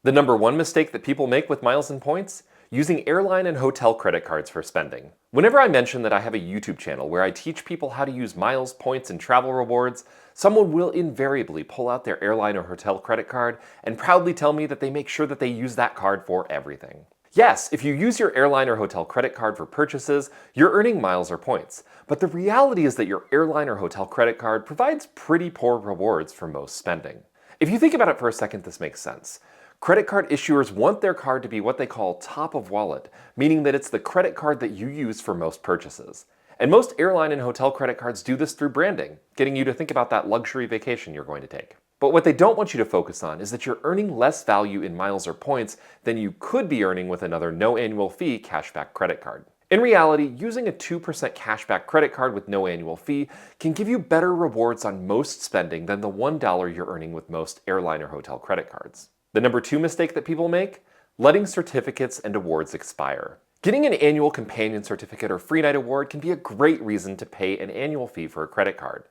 The number one mistake that people make with miles and points? Using airline and hotel credit cards for spending. Whenever I mention that I have a YouTube channel where I teach people how to use miles, points, and travel rewards, someone will invariably pull out their airline or hotel credit card and proudly tell me that they make sure that they use that card for everything. Yes, if you use your airline or hotel credit card for purchases, you're earning miles or points. But the reality is that your airline or hotel credit card provides pretty poor rewards for most spending. If you think about it for a second, this makes sense. Credit card issuers want their card to be what they call top of wallet, meaning that it's the credit card that you use for most purchases. And most airline and hotel credit cards do this through branding, getting you to think about that luxury vacation you're going to take. But what they don't want you to focus on is that you're earning less value in miles or points than you could be earning with another no annual fee cashback credit card. In reality, using a 2% cashback credit card with no annual fee can give you better rewards on most spending than the $1 you're earning with most airline or hotel credit cards. The number two mistake that people make? Letting certificates and awards expire. Getting an annual companion certificate or free night award can be a great reason to pay an annual fee for a credit card.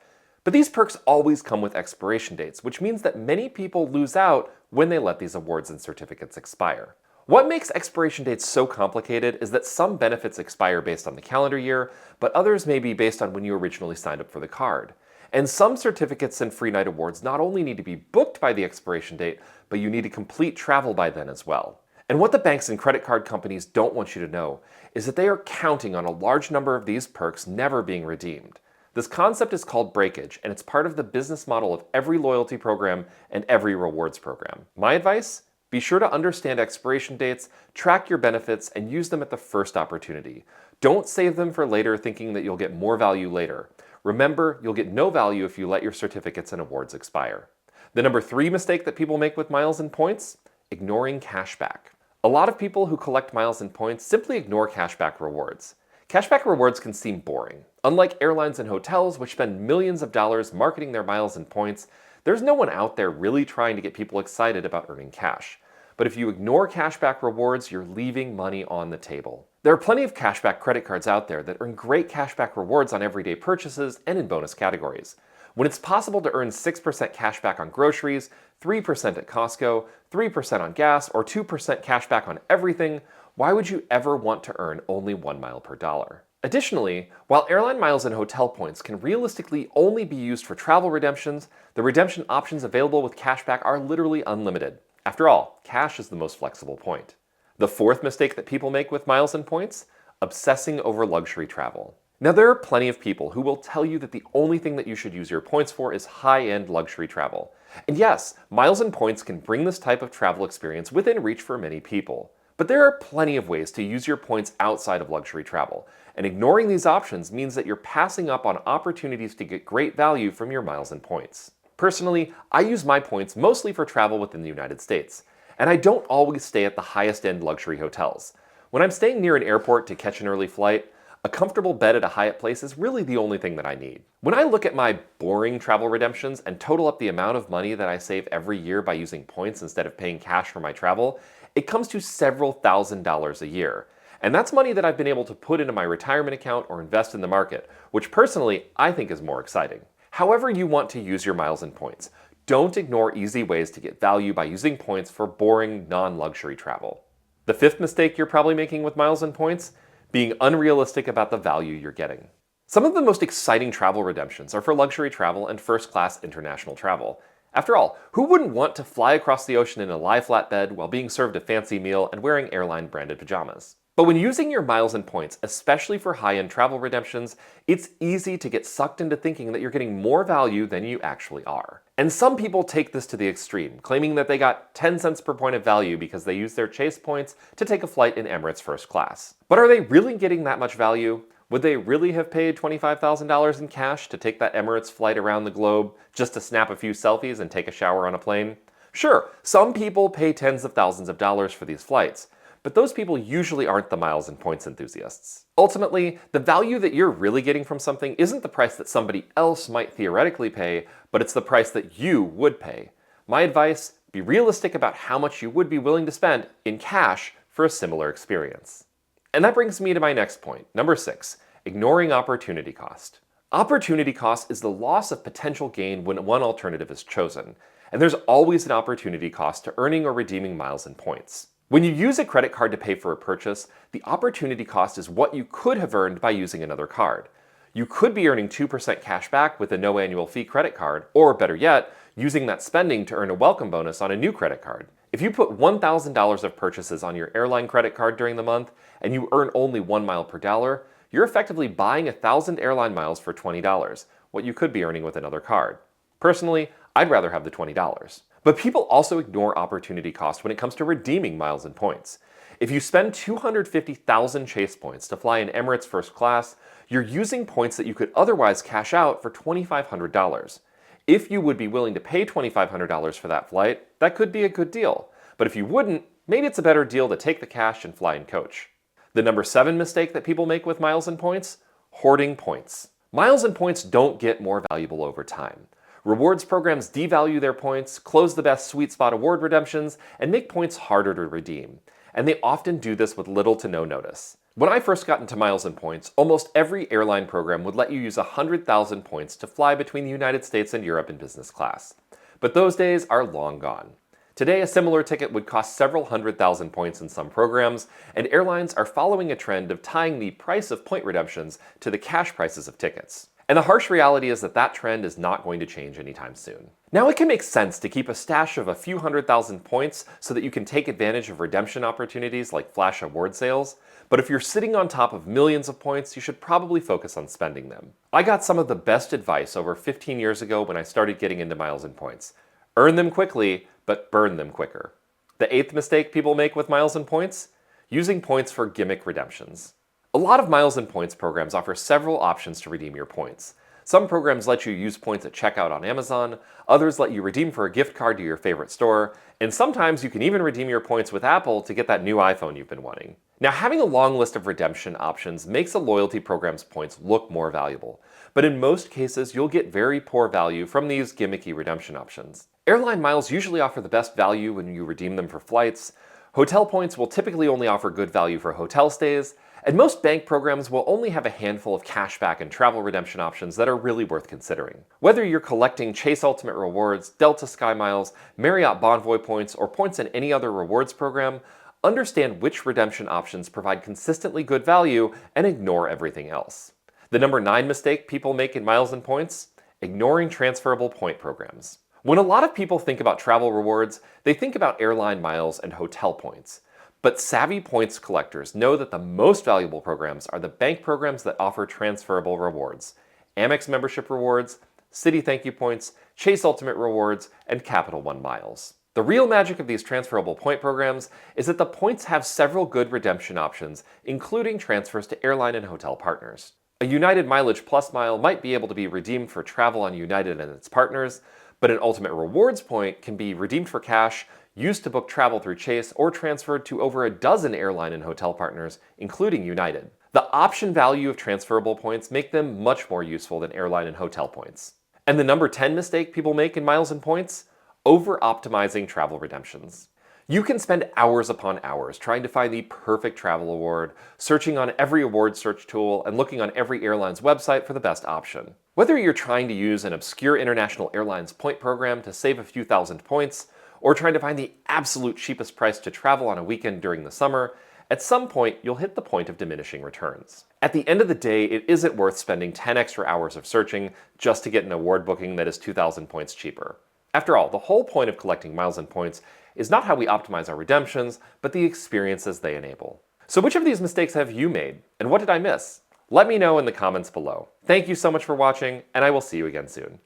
But these perks always come with expiration dates, which means that many people lose out when they let these awards and certificates expire. What makes expiration dates so complicated is that some benefits expire based on the calendar year, but others may be based on when you originally signed up for the card. And some certificates and free night awards not only need to be booked by the expiration date, but you need to complete travel by then as well. And what the banks and credit card companies don't want you to know is that they are counting on a large number of these perks never being redeemed. This concept is called breakage, and it's part of the business model of every loyalty program and every rewards program. My advice? Be sure to understand expiration dates, track your benefits, and use them at the first opportunity. Don't save them for later thinking that you'll get more value later. Remember, you'll get no value if you let your certificates and awards expire. The number three mistake that people make with miles and points? Ignoring cashback. A lot of people who collect miles and points simply ignore cashback rewards. Cashback rewards can seem boring. Unlike airlines and hotels, which spend millions of dollars marketing their miles and points, there's no one out there really trying to get people excited about earning cash. But if you ignore cashback rewards, you're leaving money on the table. There are plenty of cashback credit cards out there that earn great cashback rewards on everyday purchases and in bonus categories. When it's possible to earn 6% cashback on groceries, 3% at Costco, 3% on gas, or 2% cashback on everything, why would you ever want to earn only 1 mile per dollar? Additionally, while airline miles and hotel points can realistically only be used for travel redemptions, the redemption options available with cashback are literally unlimited. After all, cash is the most flexible point. The fourth mistake that people make with miles and points? Obsessing over luxury travel. Now, there are plenty of people who will tell you that the only thing that you should use your points for is high-end luxury travel. And yes, miles and points can bring this type of travel experience within reach for many people. But there are plenty of ways to use your points outside of luxury travel, and ignoring these options means that you're passing up on opportunities to get great value from your miles and points. Personally, I use my points mostly for travel within the United States, and I don't always stay at the highest-end luxury hotels. When I'm staying near an airport to catch an early flight, a comfortable bed at a Hyatt place is really the only thing that I need. When I look at my boring travel redemptions and total up the amount of money that I save every year by using points instead of paying cash for my travel, it comes to several $1,000s a year. And that's money that I've been able to put into my retirement account or invest in the market, which personally I think is more exciting. However you want to use your miles and points, don't ignore easy ways to get value by using points for boring, non-luxury travel. The fifth mistake you're probably making with miles and points? Being unrealistic about the value you're getting. Some of the most exciting travel redemptions are for luxury travel and first-class international travel. After all, who wouldn't want to fly across the ocean in a lie flat bed while being served a fancy meal and wearing airline-branded pajamas? But when using your miles and points, especially for high-end travel redemptions, it's easy to get sucked into thinking that you're getting more value than you actually are. And some people take this to the extreme, claiming that they got 10 cents per point of value because they used their Chase points to take a flight in Emirates first class. But are they really getting that much value? Would they really have paid $25,000 in cash to take that Emirates flight around the globe just to snap a few selfies and take a shower on a plane? Sure, some people pay tens of thousands of dollars for these flights, but those people usually aren't the miles and points enthusiasts. Ultimately, the value that you're really getting from something isn't the price that somebody else might theoretically pay, but it's the price that you would pay. My advice, be realistic about how much you would be willing to spend in cash for a similar experience. And that brings me to my next point, number 6, ignoring opportunity cost. Opportunity cost is the loss of potential gain when one alternative is chosen. And there's always an opportunity cost to earning or redeeming miles and points. When you use a credit card to pay for a purchase, the opportunity cost is what you could have earned by using another card. You could be earning 2% cash back with a no annual fee credit card, or better yet, using that spending to earn a welcome bonus on a new credit card. If you put $1,000 of purchases on your airline credit card during the month and you earn only 1 mile per dollar, you're effectively buying 1,000 airline miles for $20, what you could be earning with another card. Personally, I'd rather have the $20. But people also ignore opportunity cost when it comes to redeeming miles and points. If you spend 250,000 Chase points to fly in Emirates first class, you're using points that you could otherwise cash out for $2,500. If you would be willing to pay $2,500 for that flight, that could be a good deal. But if you wouldn't, maybe it's a better deal to take the cash and fly in coach. The number 7 mistake that people make with miles and points? Hoarding points. Miles and points don't get more valuable over time. Rewards programs devalue their points, close the best sweet spot award redemptions, and make points harder to redeem. And they often do this with little to no notice. When I first got into miles and points, almost every airline program would let you use 100,000 points to fly between the United States and Europe in business class. But those days are long gone. Today, a similar ticket would cost several 100,000 points in some programs, and airlines are following a trend of tying the price of point redemptions to the cash prices of tickets. And the harsh reality is that that trend is not going to change anytime soon. Now, it can make sense to keep a stash of a few 100,000 points so that you can take advantage of redemption opportunities like flash award sales, but if you're sitting on top of millions of points, you should probably focus on spending them. I got some of the best advice over 15 years ago when I started getting into miles and points. Earn them quickly, but burn them quicker. The 8th mistake people make with miles and points? Using points for gimmick redemptions. A lot of miles and points programs offer several options to redeem your points. Some programs let you use points at checkout on Amazon, others let you redeem for a gift card to your favorite store, and sometimes you can even redeem your points with Apple to get that new iPhone you've been wanting. Now, having a long list of redemption options makes a loyalty program's points look more valuable, but in most cases you'll get very poor value from these gimmicky redemption options. Airline miles usually offer the best value when you redeem them for flights. Hotel points will typically only offer good value for hotel stays, and most bank programs will only have a handful of cashback and travel redemption options that are really worth considering. Whether you're collecting Chase Ultimate Rewards, Delta Sky Miles, Marriott Bonvoy points, or points in any other rewards program, understand which redemption options provide consistently good value and ignore everything else. The number 9 mistake people make in miles and points? Ignoring transferable point programs. When a lot of people think about travel rewards, they think about airline miles and hotel points. But savvy points collectors know that the most valuable programs are the bank programs that offer transferable rewards. Amex membership rewards, Citi Thank You points, Chase Ultimate Rewards, and Capital One miles. The real magic of these transferable point programs is that the points have several good redemption options, including transfers to airline and hotel partners. A United Mileage Plus mile might be able to be redeemed for travel on United and its partners, but an Ultimate Rewards point can be redeemed for cash, used to book travel through Chase, or transferred to over a dozen airline and hotel partners, including United. The option value of transferable points make them much more useful than airline and hotel points. And the number 10 mistake people make in miles and points? Over-optimizing travel redemptions. You can spend hours upon hours trying to find the perfect travel award, searching on every award search tool, and looking on every airline's website for the best option. Whether you're trying to use an obscure international airlines point program to save a few thousand points, or trying to find the absolute cheapest price to travel on a weekend during the summer, at some point you'll hit the point of diminishing returns. At the end of the day, it isn't worth spending 10 extra hours of searching just to get an award booking that is 2,000 points cheaper. After all, the whole point of collecting miles and points is not how we optimize our redemptions, but the experiences they enable. So which of these mistakes have you made, and what did I miss? Let me know in the comments below. Thank you so much for watching, and I will see you again soon.